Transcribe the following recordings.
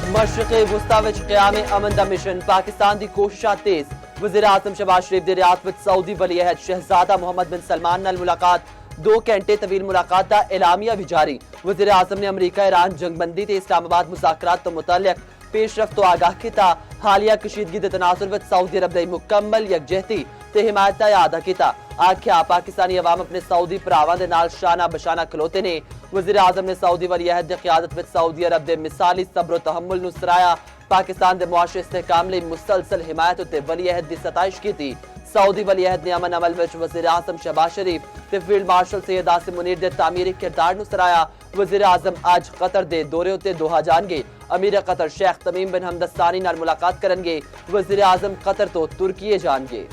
मशरक़े वुस्ता विच क़याम अमन दा मिशन पाकिस्तान दी कोशिशां तेज। वज़ीर आज़म शहबाज शरीफ दे रियात विच सऊदी वली अहद शहजादा मोहम्मद बिन सलमान नाल मुलाकात। 2 घंटे तवील मुलाकात दा एलामिया भी जारी। वज़ीर आज़म ने अमरीका ईरान जंगबंदी ते इस्लामाबाद मुज़ाकरात तो मुतल्लिक पेशरफ्त तो आगाह किया। हालिया कशीदगी दे तनासुर विच सऊदी अरब दी मुकम्मल यकजहती ते हिमायत दा अदा किया। आख्या पाकिस्तानी अवाम अपने सऊदी भरावां दे नाल शाना बशाना खलोते ने। वज़ीर आज़म ने सऊदी वली अहद दी क़यादत विच सऊदी अरब दे मिसाली सब्र तहम्मुल नूं सराया। पाकिस्तान दे मुआशरे इस्तेहकाम लई मुसलसल हिमायत ते वली अहद दी सताइश की। सऊदी वली अहद ने अमन अमल विच वज़ीर आज़म शहबाज शरीफ ते फील्ड मार्शल सैयद आसिम मुनीर दे तामीरी किरदार नूं सराया। वज़ीर आज़म अज कतर दे दौरे उत्ते दोहा जाणगे। अमीर कतर शेख तमीम बिन हमद सानी नाल मुलाकात करनगे। वज़ीर आज़म कतर तो तुर्कीए जाणगे।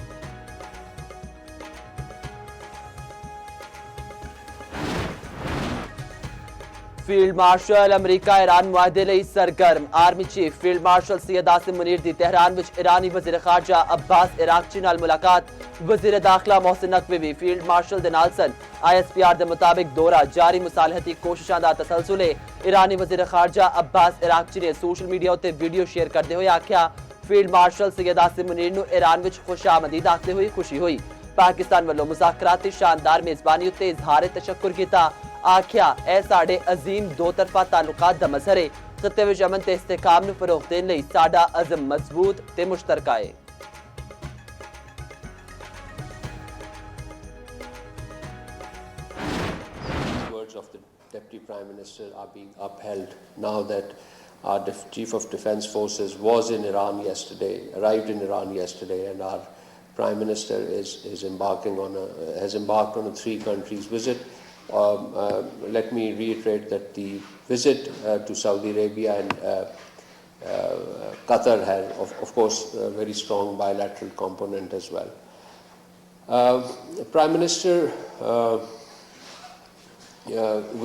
फील्ड मार्शल अमरीका ईरान मुआहदे लई सरगर्म। Army chief field marshal Syed Asim Munir दी तेहरान विच ईरानी वज़ीर खारजा अब्बास इराकची नाल मुलाकात। वज़ीर दाखिला मोहसिन नकवी भी फील्ड मार्शल दे नाल सन। ISPR दे मुताबिक दौरा जारी मुसालहती कोशिशां दा तसलसल है। ईरानी वज़ीर खारजा अब्बास इराकची ने सोशल मीडिया उत्ते वीडियो शेयर करते हुए आख्या फील्ड मार्शल सैयद आसिम मुनीर नूं ईरान विच खुशामदीद आखदे हुए खुशी हुई। पाकिस्तान वालों मुज़ाकरात दी शानदार मेज़बानी उत्ते इजहार तशक्कुर किया। आख्या ए साडे अजीम दो तरफा ताल्लुकात दा मज़हर है। खित्ते विच अमन ते इस्तेहकाम नूं फरोग देण लई साडा अज़म मजबूत ते मुश्तरका है। Words of the Deputy Prime Minister are being upheld now that our Chief of Defence Forces was in Iran yesterday, arrived in Iran yesterday, and our Prime Minister has embarked on a 3 countries visit. Let me reiterate that the visit to Saudi Arabia and Qatar has, of course, a very strong bilateral component as well. Prime Minister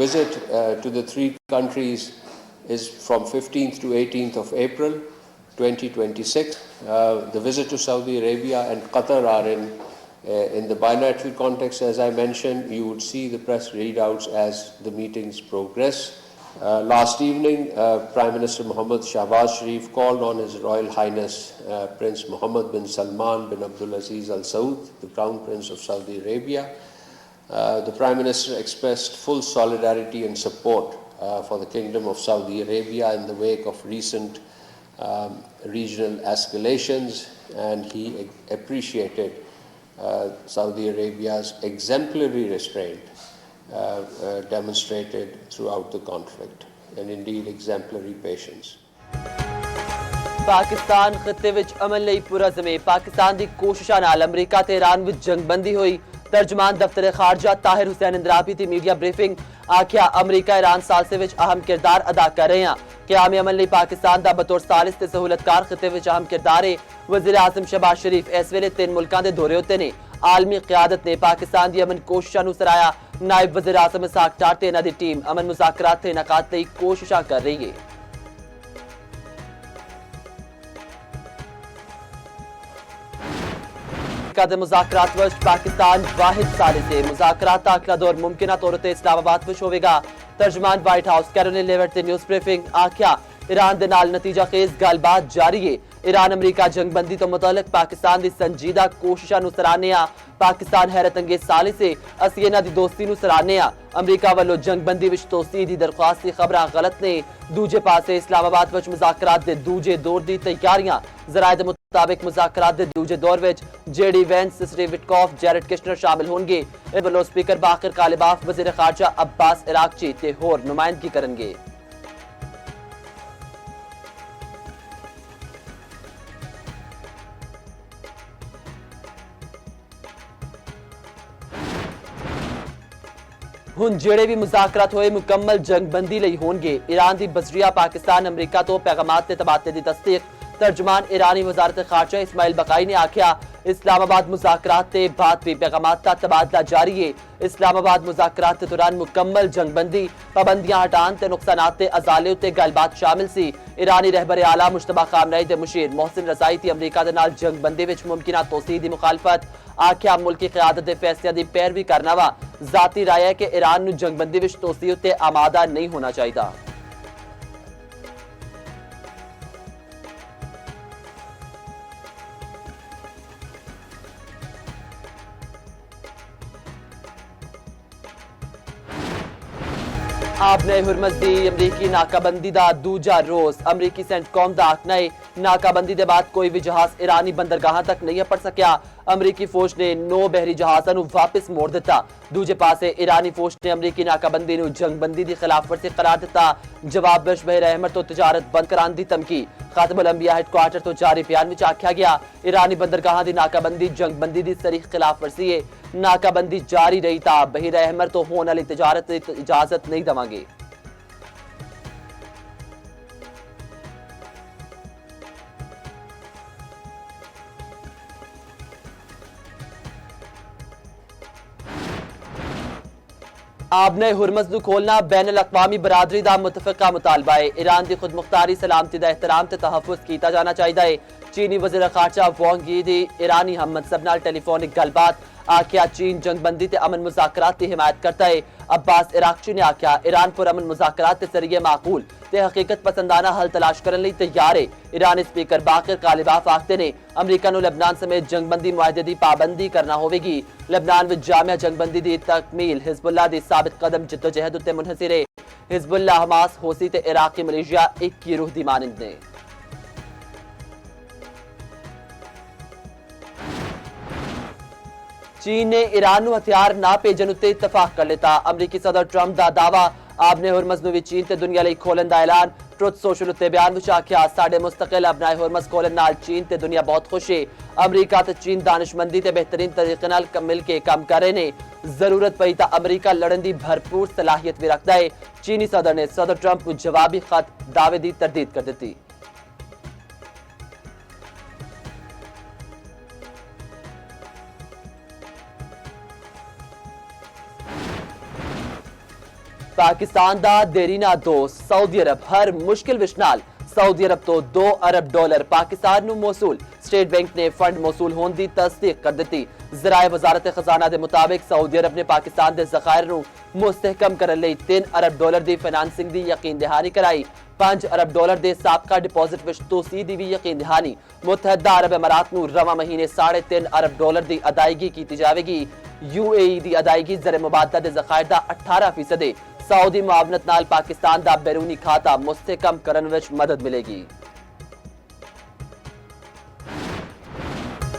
visit to the 3 countries is from 15th to 18th of April 2026. The visit to Saudi Arabia and Qatar are in the bilateral context. As I mentioned, you would see the press readouts as the meetings progress. Last evening, Prime Minister Mohammed Shahbaz Sharif called on His Royal Highness Prince Mohammed bin Salman bin Abdulaziz Al Saud, the Crown Prince of Saudi Arabia. The Prime Minister expressed full solidarity and support for the Kingdom of Saudi Arabia in the wake of recent regional escalations, and he appreciated Saudi Arabia's exemplary restraint demonstrated throughout the conflict, and indeed exemplary patience. Pakistan खित्ते विच अमन लई पुरज़मे। पाकिस्तान दी कोशिशां नाल अमरीका ते Iran विच जंगबंदी हुई। तर्जमान दफ्तर खारजा ताहिर हुसैन इंदराबी दी media briefing आख्या अमरीका Iran सालसे विच अहम किरदार अदा कर रहे हैं। क़याम अमन लई पाकिस्तान दा बतौर सालिस ते सहूलतकार खित्ते विच अहम किरदार है। वज़ीर आज़म शहबाज शरीफ इस वेले 3 मुल्कां दे दौरे उत्ते ने। आलमी क़यादत ने पाकिस्तान दी अमन कोशिशां नूं सराया। नायब वज़ीर आज़म इसहाक डार ते इन्हां दी टीम अमन मुज़ाकरात ते इनाकात लई कोशिशां कर रही है। मुज़ाकरात विच पाकिस्तान वाहिद सालिस है। मुज़ाकरात दा अगला दौर मुमकिना तौर पर इस्लामाबाद विच होवेगा। तर्जमान व्हाइट हाउस कैरोलिन लेविट ते न्यूज़ ब्रीफिंग आख्या ईरान दे नाल नतीजा खेज गलबात जारी है। ईरान अमरीका जंगबंदी तो मुतल्लिक पाकिस्तान दी संजीदा कोशिशां नूं सराहने आ। पाकिस्तान हैरत अंगेज सालिस है। असीं इन्हां दी दोस्ती नूं सराहने आ। अमरीका वालों जंगबंदी विच तोसी दी दरख्वास्त दी खबरां गलत ने। दूजे पासे इस्लामाबाद विच मुज़ाकरात दे दूजे दौर दी तैयारियां। ज़राए दे मुताबिक मुज़ाकरात दे दूजे दौर विच JD Vance, सिसरी विटकॉफ, जैरेड किशनर शामिल होंगे। इस वालों स्पीकर बाकिर कालिबाफ, वज़ीर खारजा अब्बास इराकची ते होर नुमाइंदगी करनगे। हुण जेड़े भी मुज़ाकरात होए मुकम्मल जंगबंदी लई होणगे। ईरान दी बजरिया पाकिस्तान अमरीका तो पैगामात ते तबादले दी तस्दीक। तर्जमान ईरानी वज़ारत खारजा इस्माइल बकाई ने आख्या इस्लामाबाद मुज़ाकरात ते बाद भी पैगामात दा तबादला जारी है। इस्लामाबाद मुज़ाकरात के दौरान मुकम्मल जंगबंदी, पाबंदियां हटान ते नुकसानात ते अजाले उत्ते गलबात शामिल सी। ईरानी रहबर आला मुश्तबा खामनई दे मुशीर मोहसिन रज़ाई दी अमरीका दे नाल जंगबंदी विच मुमकिना तोसी दी मुखालफत। आख्या मुल्की क़यादत दे फैसलियां दी पैरवी करना वा। ज़ाती राय है कि ईरान नूं जंगबंदी विच तोसी उत्ते आमादा नहीं होना चाहिए। आपने हुरमत दी अमरीकी नाकाबंदी दा दूजा रोज अमरीकी सेंटकॉम दा आखना है नाकाबंदी के बाद कोई भी जहाज ईरानी बंदरगाह तक नहीं पड़ सकिया। अमरीकी फौज ने 9 बहरी जहाज़ों को वापस मोड़ दिता। दूजे पासे ईरानी फौज ने अमरीकी नाकाबंदी को जंगबंदी की खिलाफवर्जी करार दिता। जवाब विच बहर अहमर तो तिजारत बंद कराने की धमकी। खातमुल अंबिया हैडक्वार्टर तो जारी बयान में आख्या गया ईरानी बंदरगाह की नाकाबंदी जंगबंदी की सरीख खिलाफवर्जी है। नाकाबंदी जारी रही ता बहर अहमर तो होने वाली तिजारत की इजाजत नहीं देवांगे। आपने हुरमज़ खोलना बैन अल-अक़वामी बरादरी का मुतफ़िक़ा मुतालबा है। ईरान की खुद मुख्तारी सलामती का एहतराम ते तहफ़्फ़ुज़ किया जाना चाहिए। चीनी वज़ीर ख़ारजा वांग यी दी ईरानी हम मनसब नाल टेलीफोनिक गलबात आख्या चीन जंगबंदी ते अमन मुज़ाकरात की हिमायत करता है। अब्बास इराक़ची ने आख्या ईरान पर अमन मुज़ाकरात के जरिए माकूल ते हकीकत पसंदाना हल तलाश करने लई तैयार है। ईरानी स्पीकर बाक़िर कालिबाफ आखते ने अमरीका नूं लेबनान समेत जंगबंदी मुआहदे की पाबंदी करना होगी। लेबनान विच जामिया जंगबंदी की तकमील हिज़बुल्लाह की साबित कदम जिद्दोजहद उत्ते मुनहसिर है। हिज़बुल्लाह हमास होसी ते इराक़ी मलेशिया एक की रूह दी मानंद ने। चीन ने ईरान को हथियार ना भेजन उत्ते इतफाक कर लिता। अमरीकी सदर ट्रंप का दावा आपने हुरमज़ नूं भी चीन ते दुनिया लई खोलन दा ऐलान। ट्रुथ सोशल उत्ते बयान विच आख्या साडे मुस्तकिल अपना हुरमज़ खोलन नाल चीन ते दुनिया बहुत खुश है। अमरीका ते चीन दानिशमंदी ते बेहतरीन तरीके नाल मिल के काम कर रहे ने। जरूरत पई तां अमरीका लड़न की भरपूर सलाहियत भी रखता है। चीनी सदर ने सदर ट्रंप को जवाबी खत दावे की तरदीद कर दी। पाकिस्तान दा देरीना दोस्त सऊदी अरब हर मुश्किल विच नाल सऊदी अरब तो $2 अरब पाकिस्तान नूं मौसूल। स्टेट बैंक ने फंड मौसूल होने की तस्दीक कर दी। ज़राए वजारत खजाना के मुताबिक सऊदी अरब ने पाकिस्तान के ज़खायर नूं मुस्तहकम करने लई $3 अरब की फाइनेंसिंग की यकीन दहानी कराई। $5 अरब के साबका डिपॉजिट विच तोसी की भी यकीन दहानी। मुतहदा अरब अमारात नूं रवां महीने $3.5 अरब की अदायगी की जाएगी। UAE की अदायगी ज़र मुबादला के ज़खायर का 18% है। सऊदी मुआवनत नाल पाकिस्तान का बैरूनी खाता मुस्तहकम करने विच मदद मिलेगी।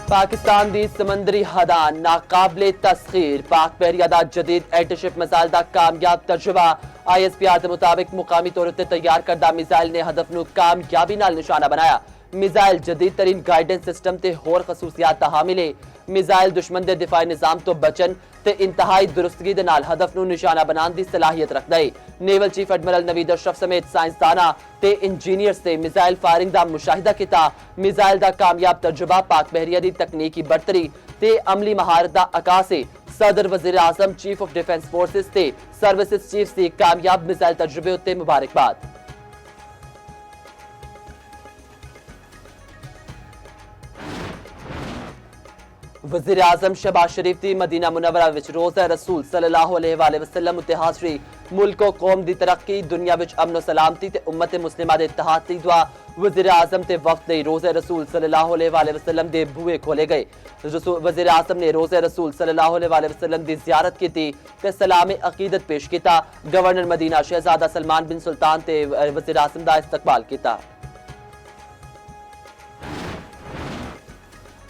पाकिस्तान की समंदरी हदां नाकाबिले तस्खीर। पाक बहरिया का जदीद एंटीशिप मिसाइल का कामयाब तजुर्बा। ISPR के मुताबिक मुकामी तौर पर तैयार करदा मिसाइल ने हदफ नूं कामयाबी नाल निशाना बनाया। मिसाइल जदीद तरीन गाइडेंस सिस्टम ते होर खसूसियात दा हामिल है। मिसाइल दुश्मन दे दिफाई निजाम तो बचन ते इंतहाई दुरुस्तगी दे नाल हदफ नूं निशाना बनाने की सलाहियत रखदा है। Naval chief admiral Naveed Ashraf समेत साइंसदाना ते इंजीनियर्स ने मिसाइल फायरिंग दा मुशाहिदा किया। मिसाइल दा कामयाब तजुर्बा पाक बहरिया दी तकनीकी बरतरी ते अमली महारत दा अकास है। सदर वजीर आजम चीफ ऑफ डिफेंस फोर्सेस ते सर्विसेज चीफ की कामयाब मिसाइल तजुर्बे उत्ते मुबारकबाद। वज़ीर आज़म शहबाज शरीफ की मदीना मुनव्वरा विच रोज़ा रसूल सल्लल्लाहु अलैहि वसल्लम उत्ते हाज़री। मुल्क और कौम की तरक्की दुनिया विच अमन सलामती ते उम्मत मुस्लिमा दे इत्तेहाद दी दुआ। वज़ीर आज़म ते वफ़द लई रोज़ा रसूल सल्लल्लाहु अलैहि वसल्लम दे बूहे खोले गए। वज़ीर आज़म ने रोज़ा रसूल सल्लल्लाहु अलैहि वसल्लम की ज़ियारत की ते सलाम अकीदत पेश किया। गवर्नर मदीना शहजादा सलमान बिन सुल्तान ते वज़ीर आज़म दा इस्तकबाल किया।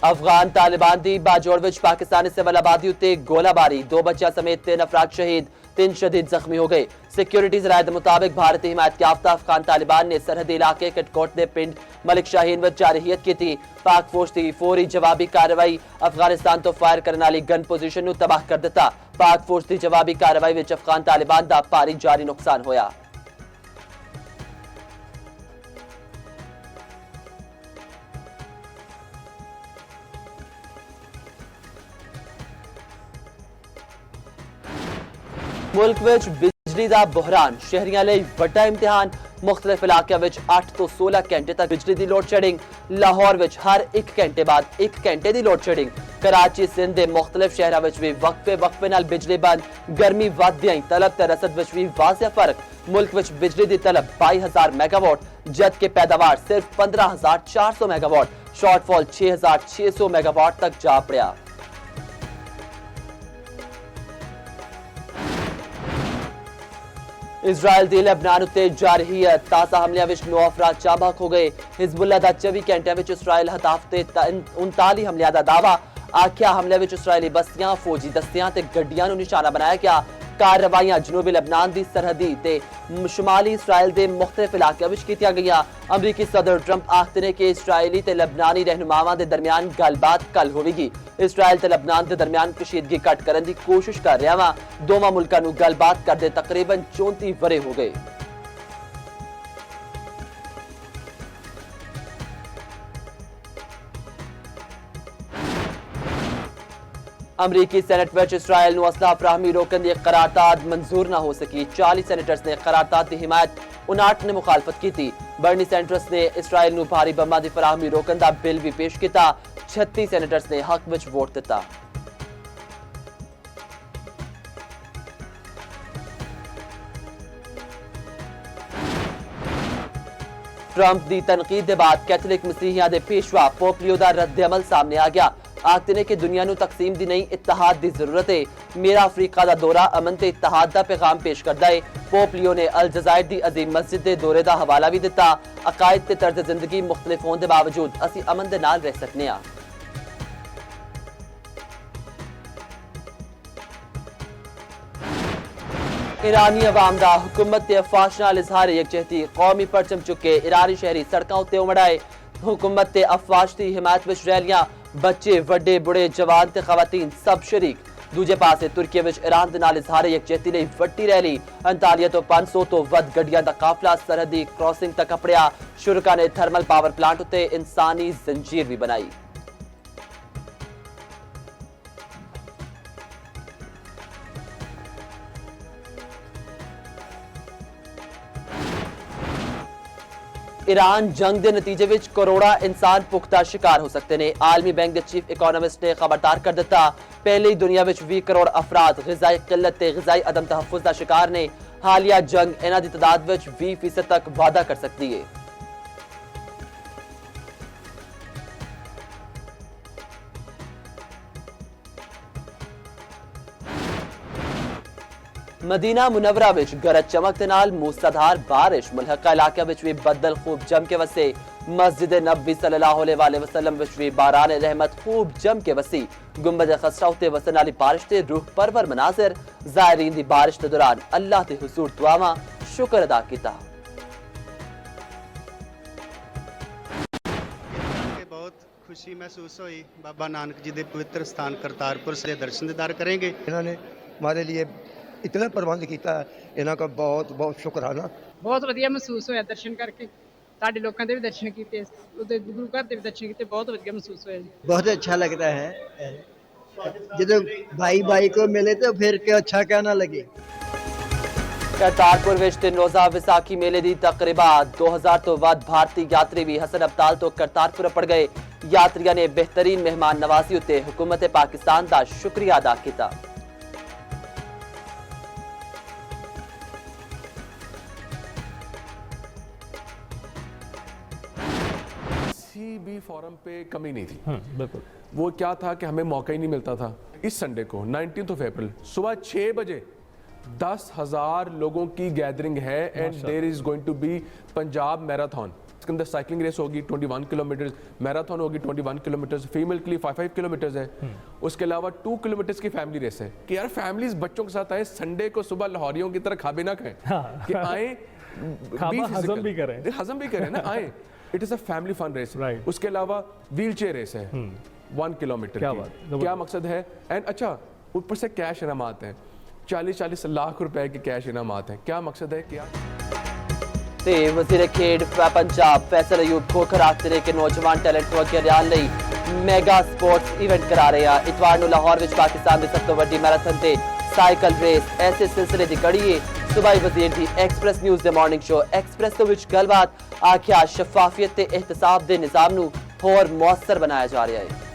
अफगान तालिबान की बाजोड़ विच पाकिस्तानी सिविल आबादी उत्ते गोलाबारी। 2 बच्चा समेत 3 अफराद शहीद, 3 शदीद जख्मी हो गए। सिक्योरिटी ज़राए के मुताबिक भारतीय हिमायत याफ्ता अफगान तालिबान ने सरहदी इलाके कटकोट के पिंड मलिक शाहीन विच जारहियत की थी। पाक फौज की फौरी जवाबी कार्रवाई अफगानिस्तान तो फायर करने वाली गन पोजीशन नूं तबाह कर दिता। पाक फौज की जवाबी कार्रवाई विच अफगान तालिबान का भारी जारी नुकसान होया। मुल्क विच बिजली का बहरान शहरियां लई वड्डा इम्तिहान। मुख्तलिफ इलाकों में 8 तो 16 घंटे तक बिजली की लोड शेडिंग। लाहौर में हर 1 घंटे बाद 1 घंटे की लोड शेडिंग। कराची सिंध के मुख्तलिफ शहरों में भी वक्फे नाल बिजली बंद। गर्मी वधदियां तलब ते रसद में भी वाज़िया फर्क। मुल्क में बिजली की तलब 22,000 मेगावाट जबकि पैदावार सिर्फ 15,400 मेगावाट। शॉर्टफॉल 6,600 मेगावाट तक जा पड़ा। इजराइल ਦੀ ਲਬਨਾਨ ਉੱਤੇ ਜਾਰੀ ਹੈ ਤਾਜ਼ਾ ਹਮਲਿਆਂ ਵਿੱਚ 9 ਅਫਰਾਦ ਚਾਬਕ ਹੋ ਗਏ। ਹਿਜ਼ਬੁੱਲਾ ਦਾ 24 ਘੰਟਿਆਂ ਵਿੱਚ ਇਸਰਾਈਲ ਹਦਾਫ ਤੇ 39 ਹਮਲਿਆਂ ਦਾ ਦਾਵਾ। ਆਖਿਆ ਹਮਲੇ ਵਿੱਚ ਇਸਰਾਈਲੀ ਬਸਤੀਆਂ, ਫੌਜੀ ਦਸਤਿਆਂ ਤੇ ਗੱਡੀਆਂ ਨੂੰ ਨਿਸ਼ਾਨਾ ਬਣਾਇਆ ਗਿਆ। कार्रवाइयां जनूबी लबनान की सरहदी ते शुमाली इसराइल के मुख्तलिफ इलाकों में कीतियां गईयां। अमरीकी सदर ट्रंप आखते ने कि इसराइली ते लबनानी रहनुमावां दे दरमियान गलबात कल होगी। इसराइल ते लबनान के दरमियान कशीदगी घट करने की कोशिश कर रहा वा। दोवां मुल्कां नूं गलबात करदे तकरीबन 34 वरे हो गए। अमरीकी सैनेट विच इसराइल नूं असला फराहमी रोकन दी करारदाद मंजूर ना हो सकी। 40 सैनेटर्स ने करारदाद की हिमायत, 59 ने मुखालफत की थी। बर्नी सैंडर्स ने इसराइल नूं भारी बम्बां दी फराहमी रोकन दा बिल भी पेश किया। 36 सैनेटर्स ने हक विच वोट दिता। ट्रंप की तनकीद के बाद कैथोलिक मसीहियां दे पेशवा पोप लियो दा रद्द-ए-अमल सामने आ गया। आखते ने कि दुनिया नूं तकसीम दी नहीं, इत्तेहाद की जरूरत है। मेरा अफ्रीका का दौरा अमन ते इत्तेहाद का पैगाम पेश करता है। पोप लियो ने अल जज़ायर की अजीम मस्जिद के दौरे का हवाला भी दिता। अकायद ते तर्ज जिंदगी मुख्तलिफ होने के बावजूद असी अमन दे नाल रह सकने आ। ईरानी अवाम का हुकूमत के अफवाज नाल इजहार यकजहती। कौमी परचम चुके ईरानी शहरी सड़कों उत्ते उमड़ आए। हुकूमत के अफवाज की हिमायत में रैलियां, बच्चे, वड्डे, बुढ़े, जवान ते खवातीन सब शरीक। दूजे पासे तुर्की विच ईरान दे नाल इजहार यकजहती लई वड्डी रैली। 39 तो 500 तो वध गड्डियां दा काफला सरहदी क्रॉसिंग तक अपड़िया। शुरका ने थर्मल पावर प्लांट उत्ते इंसानी जंजीर भी बनाई। ईरान जंग के नतीजे में करोड़ा इंसान पुख्ता शिकार हो सकते हैं। आलमी बैंक के चीफ इकोनॉमिस्ट ने खबरदार कर दिता। पहले ही दुनिया में 20 करोड़ अफराद ग़िज़ाई किल्लत ते ग़िज़ाई अदम तहफ़्फ़ुज़ का शिकार ने। हालिया जंग इन्हां दी तादाद में 20% तक वाधा कर सकती है। मदीना मुनवरा विच गरज चमक दे नाल मूसलाधार बारिश। मुलहका इलाके विच भी बदल खूब जम के वसे। मस्जिद नबी सल्लल्लाहु अलैहि वसल्लम विच भी बारान रहमत खूब जम के वसी। गुंबद खसरा उत्ते वसन वाली बारिश ते रूह परवर मनाजिर। ज़ायरीन दी बारिश के दौरान अल्लाह दे हुजूर दुआवां शुक्र अदा कीता। बहुत खुशी महसूस हुई। बाबा नानक जी के पवित्र स्थान करतारपुर से दर्शन दीदार करेंगे। इन्होंने हमारे लिए इतना प्रबंध किया, इन्हों का बहुत बहुत शुक्राना। बहुत वधिया महसूस होया दर्शन करके। साडे लोकां दे भी दर्शन कीते, उदे गुरु घर दे भी दर्शन कीते, बहुत वधिया महसूस होया। बहुत अच्छा लगता है जब भाई भाई को मिले तो फिर क्या अच्छा क्या ना लगे। करतारपुर विच 3 रोज़ा विसाखी मेले की तकरीबा 2000 तो वध भारतीय यात्री भी हसन अब्ताल तो करतारपुर पड़ गए। यात्रियों ने बेहतरीन मेहमान नवाजी उत्ते हुकूमत पाकिस्तान का शुक्रिया अदा किया। भी फोरम पे कमी नहीं थी। बिल्कुल। वो क्या था कि हमें मौका ही नहीं मिलता था। इस संडे को 19 अप्रैल सुबह 6 बजे 10,000 लोगों की गैदरिंग है and there is going to be Punjab marathon. इसके अंदर साइकिलिंग रेस होगी 21 किलोमीटर, मैराथन होगी 21 किलोमीटर, फीमेल के लिए 5 किलोमीटर है। उसके अलावा 2 किलोमीटर की फैमिली रेस है कि यार फैमिलीज बच्चों के साथ आए, संडे को सुबह लाहौरियों की तरह खाबे ना खाएं। कि आए हजम भी करें ना, आए। It is a family fun race. उसके अलावा व्हील चेयर रेस है 1 किलोमीटर। क्या मकसद है? एंड अच्छा ऊपर से कैश इनामात हैं, 40-40 लाख रुपए के कैश इनामात हैं। क्या मकसद है? क्या ते वज़ीर खेड पंजाब फैसल अयूब खोखर आखते कि नौजवान टैलेंट को अगे लियाण लई मेगा स्पोर्ट्स इवेंट करा रहे हैं। इतवार नूं लाहौर विच पाकिस्तान की सब तो वड्डी मैराथन ते साइकिल रेस ऐसे सिलसिले की कड़ी है। सूबाई वज़ीर की एक्सप्रैस न्यूज़ दे मॉर्निंग शो एक्सप्रैस तो विच गलबात। आख्या शफाफियत ते एहतसाब दे निज़ाम नूं होर मौसर बनाया जा रहा है।